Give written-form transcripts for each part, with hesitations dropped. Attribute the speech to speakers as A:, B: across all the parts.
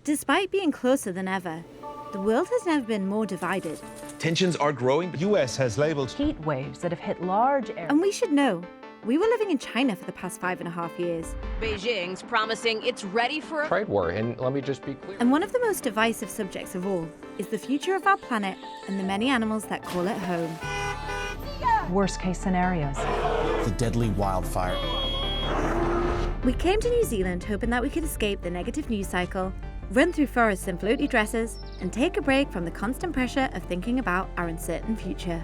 A: Despite being closer than ever, the world has never been more divided.
B: Tensions are growing.
C: The US has labelled
D: heat waves that have hit large areas.
A: And we should know, we were living in China for the past 5.5 years.
E: Beijing's promising it's ready for a
F: trade war, and let me just be clear.
A: And one of the most divisive subjects of all is the future of our planet and the many animals that call it home.
D: Worst case scenarios.
G: The deadly wildfire.
A: We came to New Zealand hoping that we could escape the negative news cycle, run through forests in floaty dresses, and take a break from the constant pressure of thinking about our uncertain future.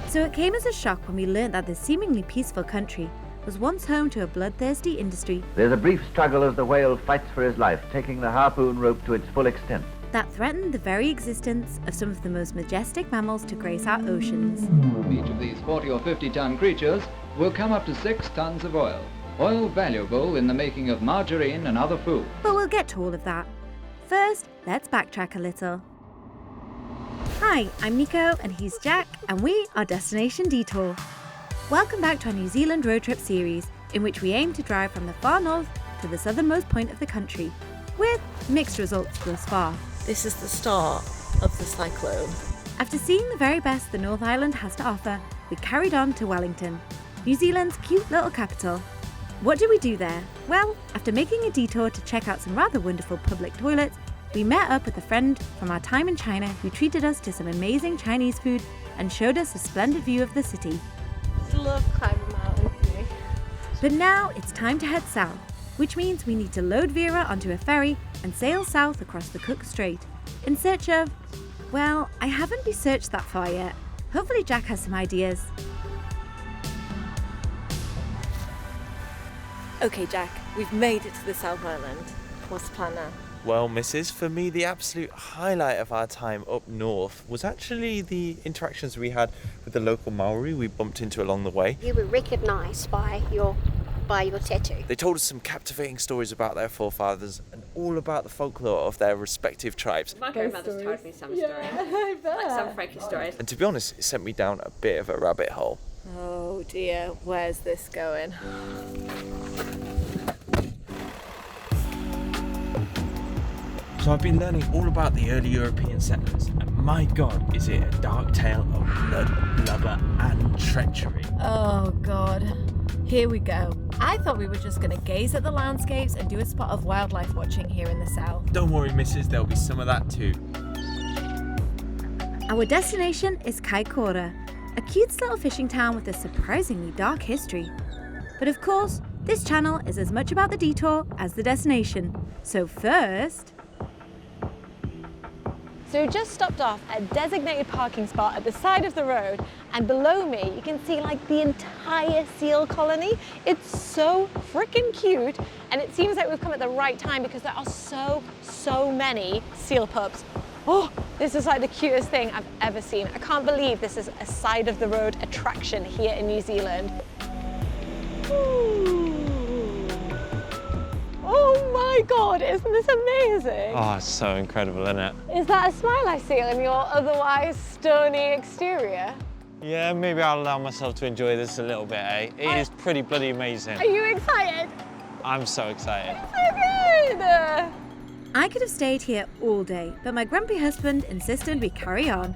A: So it came as a shock when we learned that this seemingly peaceful country was once home to a bloodthirsty industry.
H: There's a brief struggle as the whale fights for his life, taking the harpoon rope to its full extent.
A: That threatened the very existence of some of the most majestic mammals to grace our oceans.
I: Each of these 40 or 50-ton creatures will come up to 6 tons of oil. Oil valuable in the making of margarine and other food.
A: But we'll get to all of that. First, let's backtrack a little. Hi, I'm Nico and he's Jack, and we are Destination Detour. Welcome back to our New Zealand road trip series, in which we aim to drive from the far north to the southernmost point of the country, with mixed results thus far.
J: This is the start of the cyclone.
A: After seeing the very best the North Island has to offer, we carried on to Wellington, New Zealand's cute little capital. What did we do there? Well, after making a detour to check out some rather wonderful public toilets, we met up with a friend from our time in China who treated us to some amazing Chinese food and showed us a splendid view of the city.
J: I love climbing mountains.
A: But now it's time to head south, which means we need to load Vera onto a ferry and sail south across the Cook Strait in search of, well, I haven't researched that far yet. Hopefully Jack has some ideas.
J: Okay, Jack, we've made it to the South Island. What's the plan now?
K: Well, Mrs., for me, the absolute highlight of our time up north was actually the interactions we had with the local Maori we bumped into along the way.
L: You were recognised by your tattoo.
K: They told us some captivating stories about their forefathers and all about the folklore of their respective tribes.
E: My grandmother's told me some stories.
J: I bet.
E: Like some freaky stories.
K: And to be honest, it sent me down a bit of a rabbit hole.
J: Oh dear, where's this going?
K: So I've been learning all about the early European settlers, and my God, is it a dark tale of blood, blubber, and treachery.
J: Oh God, here we go. I thought we were just going to gaze at the landscapes and do a spot of wildlife watching here in the south.
K: Don't worry, Mrs., there'll be some of that too.
A: Our destination is Kaikoura, a cute little fishing town with a surprisingly dark history. But of course, this channel is as much about the detour as the destination. So first...
M: So we just stopped off at a designated parking spot at the side of the road, and below me you can see like the entire seal colony. It's so freaking cute, and it seems like we've come at the right time because there are so many seal pups. Oh, this is like the cutest thing I've ever seen. I can't believe this is a side of the road attraction here in New Zealand. Ooh. Oh my God, isn't this amazing?
N: Oh, it's so incredible, isn't it?
M: Is that a smile I seal in your otherwise stony exterior?
N: Yeah, maybe I'll allow myself to enjoy this a little bit, eh? It is pretty bloody amazing.
M: Are you excited?
N: I'm so excited.
M: So good!
A: I could have stayed here all day, but my grumpy husband insisted we carry on.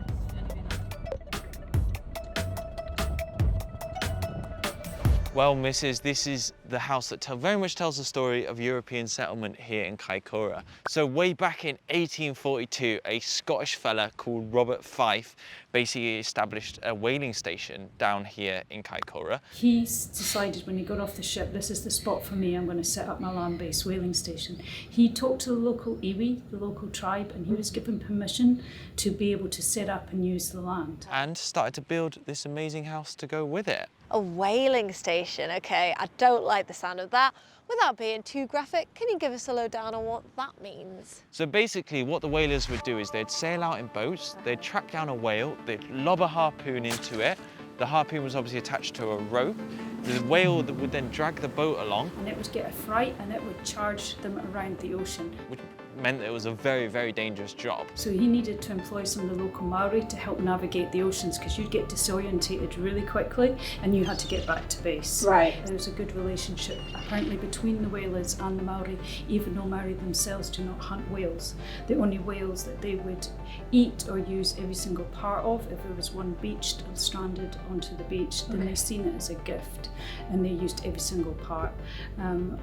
N: Well, Mrs., this is the house that very much tells the story of European settlement here in Kaikoura. So way back in 1842, a Scottish fella called Robert Fife basically established a whaling station down here in Kaikoura.
O: He decided when he got off the ship, this is the spot for me, I'm going to set up my land-based whaling station. He talked to the local iwi, the local tribe, and he was given permission to be able to set up and use the land.
N: And started to build this amazing house to go with it.
M: A whaling station, okay, I don't like the sound of that. Without being too graphic, can you give us a lowdown on what that means?
N: So basically what the whalers would do is they'd sail out in boats, they'd track down a whale, they'd lob a harpoon into it. The harpoon was obviously attached to a rope. The whale would then drag the boat along.
O: And it would get a fright and it would charge them around the ocean.
N: Which meant that it was a very, very dangerous job.
O: So he needed to employ some of the local Maori to help navigate the oceans, because you'd get disorientated really quickly and you had to get back to base.
J: Right.
O: There was a good relationship apparently between the whalers and the Maori, even though Maori themselves do not hunt whales. The only whales that they would eat or use every single part of, if there was one beached or stranded onto the beach, then they seen it as a gift and they used every single part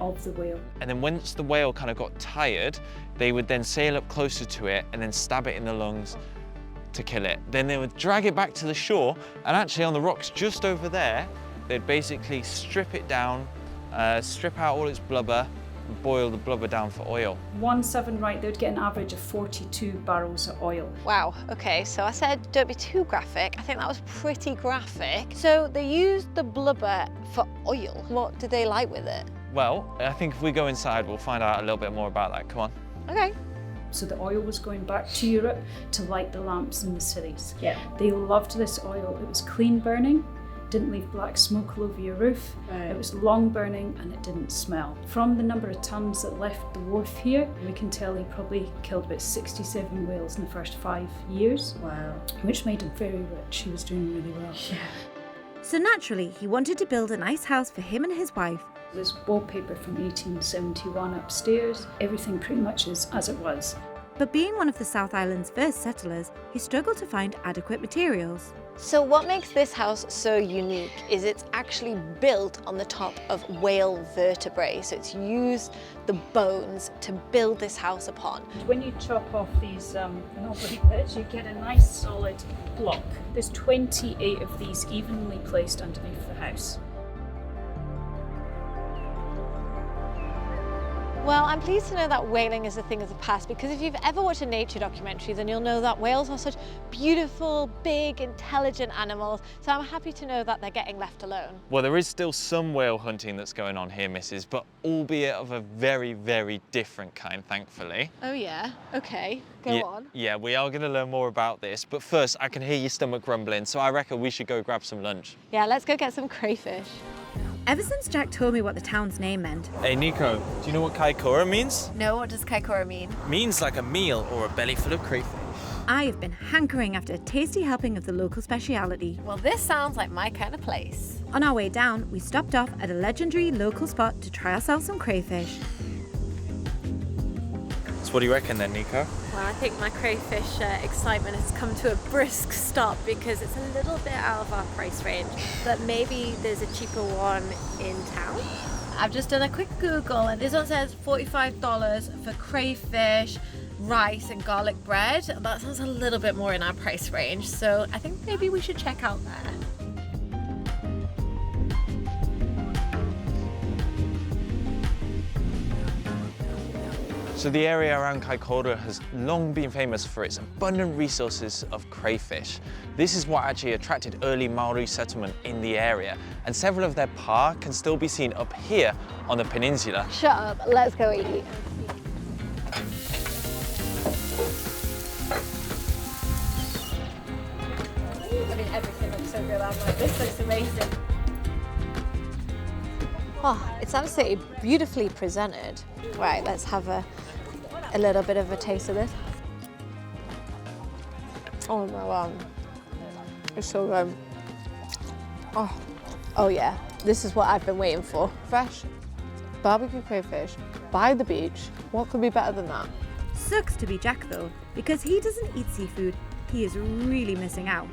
O: of the whale.
N: And then once the whale kind of got tired, they would then sail up closer to it and then stab it in the lungs to kill it. Then they would drag it back to the shore, and actually on the rocks just over there, they'd basically strip it down, strip out all its blubber, and boil the blubber down for oil.
O: 1/7 right, they would get an average of 42 barrels of oil.
M: Wow, okay, so I said don't be too graphic. I think that was pretty graphic. So they used the blubber for oil. What did they like with it?
N: Well, I think if we go inside, we'll find out a little bit more about that. Come on.
M: Okay.
O: So the oil was going back to Europe to light the lamps in the cities.
J: Yeah.
O: They loved this oil. It was clean burning, didn't leave black smoke all over your roof.
J: Right.
O: It was long burning and it didn't smell. From the number of tons that left the wharf here, we can tell he probably killed about 67 whales in the first 5 years.
J: Wow.
O: Which made him very rich. He was doing really well.
J: Yeah.
A: So naturally, he wanted to build a nice house for him and his wife.
O: There's wallpaper from 1871 upstairs. Everything pretty much is as it was.
A: But being one of the South Island's first settlers, he struggled to find adequate materials.
M: So what makes this house so unique is it's actually built on the top of whale vertebrae. So it's used the bones to build this house upon.
O: When you chop off these knobbly bits, you get a nice solid block. There's 28 of these evenly placed underneath the house.
M: Well, I'm pleased to know that whaling is a thing of the past, because if you've ever watched a nature documentary, then you'll know that whales are such beautiful, big, intelligent animals. So I'm happy to know that they're getting left alone.
N: Well, there is still some whale hunting that's going on here, Mrs., but albeit of a very, very different kind, thankfully.
M: Oh yeah, okay, go on.
N: Yeah, we are going to learn more about this, but first I can hear your stomach grumbling, so I reckon we should go grab some lunch.
M: Yeah, let's go get some crayfish.
A: Ever since Jack told me what the town's name meant.
K: Hey Nico, do you know what Kaikoura means?
J: No, what does Kaikoura mean?
K: Means like a meal or a belly full of crayfish.
A: I have been hankering after a tasty helping of the local speciality.
J: Well, this sounds like my kind of place.
A: On our way down, we stopped off at a legendary local spot to try ourselves some crayfish.
K: So what do you reckon then, Nico?
J: Well, I think my crayfish excitement has come to a brisk stop because it's a little bit out of our price range, but maybe there's a cheaper one in town. I've just done a quick Google and this one says $45 for crayfish, rice and garlic bread. That sounds a little bit more in our price range, so I think maybe we should check out there.
N: So the area around Kaikoura has long been famous for its abundant resources of crayfish. This is what actually attracted early Maori settlement in the area, and several of their pa can still be seen up here on the peninsula.
M: Shut up, let's go eat.
J: I mean, everything looks so good. I'm like, this looks amazing.
M: Oh, it's absolutely beautifully presented. Right, let's have a little bit of a taste of this. Oh my God, it's so good. Oh yeah, this is what I've been waiting for. Fresh barbecue crayfish by the beach. What could be better than that?
A: Sucks to be Jack though, because he doesn't eat seafood. He is really missing out.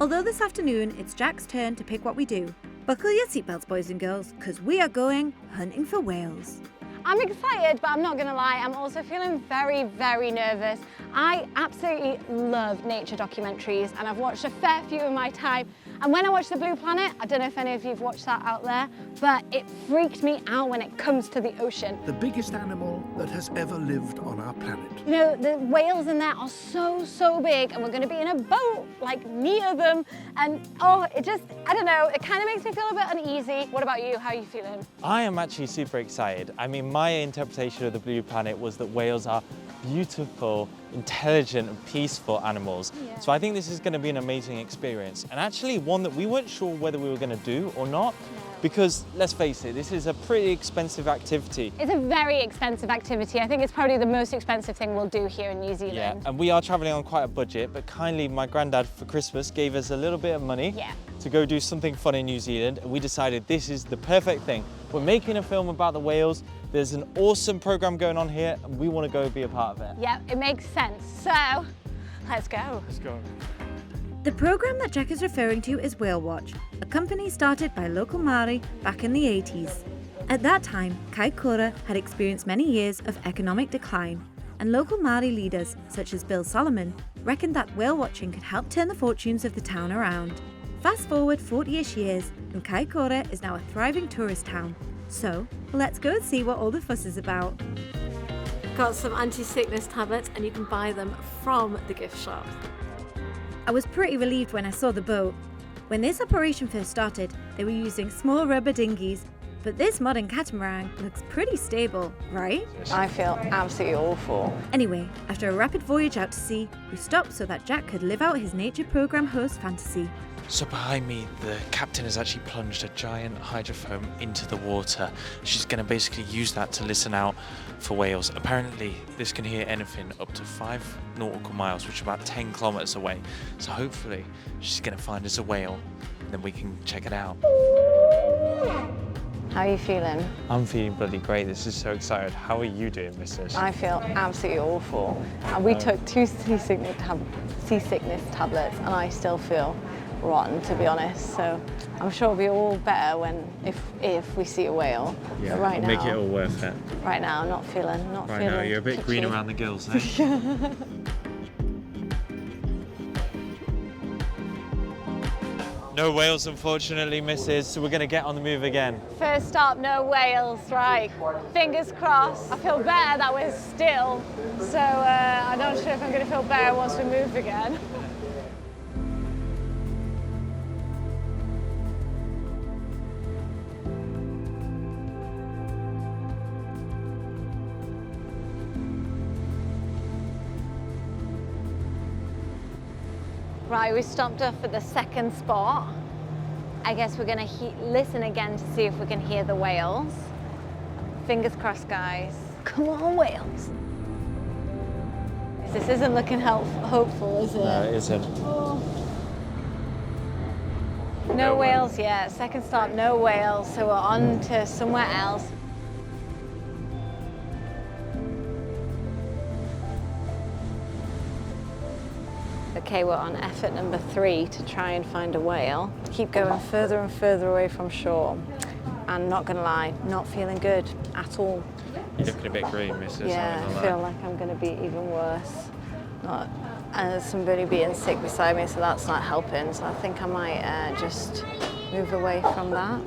A: Although this afternoon it's Jack's turn to pick what we do. Buckle your seatbelts, boys and girls, because we are going hunting for whales.
M: I'm excited, but I'm not gonna lie, I'm also feeling very, very nervous. I absolutely love nature documentaries and I've watched a fair few in my time. And when I watched The Blue Planet, I don't know if any of you've watched that out there, but it freaked me out when it comes to the ocean.
B: The biggest animal that has ever lived on our planet.
M: You know, the whales in there are so, so big and we're gonna be in a boat, like near them. And it just, I don't know, it kind of makes me feel a bit uneasy. What about you? How are you feeling?
N: I am actually super excited. I mean, my interpretation of the Blue Planet was that whales are beautiful, intelligent and peaceful animals.
M: Yeah.
N: So I think this is going to be an amazing experience, and actually one that we weren't sure whether we were going to do or not. Because let's face it, this is a pretty expensive activity.
M: It's a very expensive activity. I think it's probably the most expensive thing we'll do here in New Zealand.
N: Yeah, and we are traveling on quite a budget, but kindly my granddad for Christmas gave us a little bit of money to go do something fun in New Zealand, and we decided this is the perfect thing. We're making a film about the whales. There's an awesome program going on here, and we want to go be a part of it.
M: Yeah, it makes sense. So, let's go.
N: Let's go.
A: The program that Jack is referring to is Whale Watch, a company started by local Māori back in the 80s. At that time, Kaikoura had experienced many years of economic decline, and local Māori leaders, such as Bill Solomon, reckoned that whale watching could help turn the fortunes of the town around. Fast forward 40-ish years, and Kaikoura is now a thriving tourist town. So, let's go and see what all the fuss is about.
J: Got some anti-sickness tablets, and you can buy them from the gift shop.
A: I was pretty relieved when I saw the boat. When this operation first started, they were using small rubber dinghies, but this modern catamaran looks pretty stable, right?
M: I feel absolutely awful.
A: Anyway, after a rapid voyage out to sea, we stopped so that Jack could live out his nature program host fantasy.
N: So behind me, the captain has actually plunged a giant hydrophone into the water. She's going to basically use that to listen out for whales. Apparently, this can hear anything up to 5 nautical miles, which is about 10 kilometers away. So hopefully, she's going to find us a whale, and then we can check it out.
M: How are you feeling?
N: I'm feeling bloody great. This is so excited. How are you doing, missus?
M: I feel absolutely awful. And we took 2 seasickness tablets, and I still feel rotten, to be honest. So I'm sure it'll be all better if we see a whale.
N: Yeah,
M: but right now,
N: make it all worth it.
M: Right now, I'm not feeling.
N: Right now, you're a bit green around the gills, eh? No whales, unfortunately, missus, so we're going to get on the move again.
M: First stop, no whales, right. Fingers crossed. I feel better that we're still, so I'm not sure if I'm going to feel better once we move again. Right, we stopped off at the second spot. I guess we're going to listen again to see if we can hear the whales. Fingers crossed, guys. Come on, whales. This isn't looking hopeful, is it?
N: No, it isn't.
M: Oh. No whales yet. Second stop, no whales. So we're on to somewhere else. Okay, we're on effort number 3 to try and find a whale. Keep going further and further away from shore. And not gonna lie, not feeling good at all.
N: You're looking a bit green, missus.
M: Yeah, I feel like I'm gonna be even worse. And there's somebody being sick beside me, so that's not helping. So I think I might just move away from that.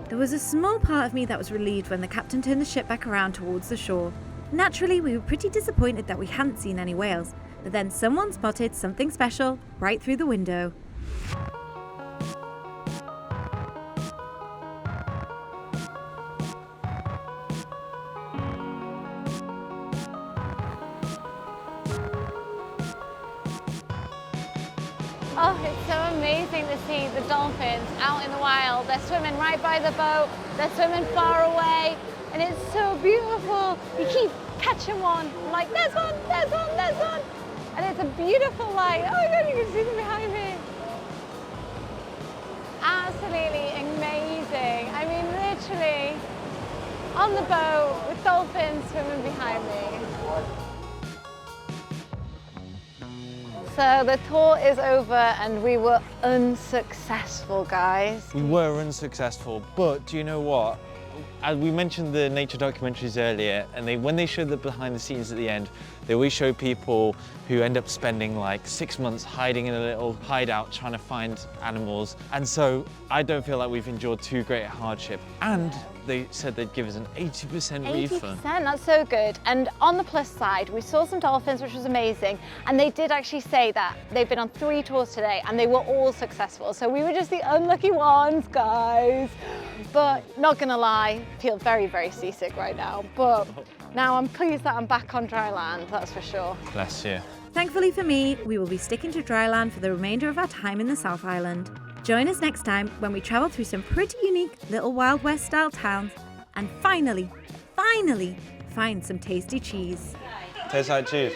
A: There was a small part of me that was relieved when the captain turned the ship back around towards the shore. Naturally, we were pretty disappointed that we hadn't seen any whales, but then someone spotted something special right through the window.
M: Oh, it's so amazing to see the dolphins out in the wild. They're swimming right by the boat, they're swimming far away, and it's so beautiful. You keep catching one, I'm like, there's one, there's one, there's one. And it's a beautiful light. Oh my God, you can see them behind me. Absolutely amazing. I mean, literally on the boat with dolphins swimming behind me. So the tour is over and we were unsuccessful, guys.
N: We were unsuccessful, but do you know what? As we mentioned the nature documentaries earlier, and when they show the behind the scenes at the end, they always show people who end up spending like 6 months hiding in a little hideout trying to find animals. And so I don't feel like we've endured too great a hardship. And they said they'd give us an 80% refund.
M: 80%, that's so good. And on the plus side, we saw some dolphins, which was amazing. And they did actually say that they've been on 3 tours today and they were all successful. So we were just the unlucky ones, guys. But not gonna lie, feel very, very seasick right now. But now I'm pleased that I'm back on dry land, that's for sure.
N: Bless you.
A: Thankfully for me, we will be sticking to dry land for the remainder of our time in the South Island. Join us next time when we travel through some pretty unique little Wild West style towns and finally find some tasty cheese.
N: Tastes like cheese.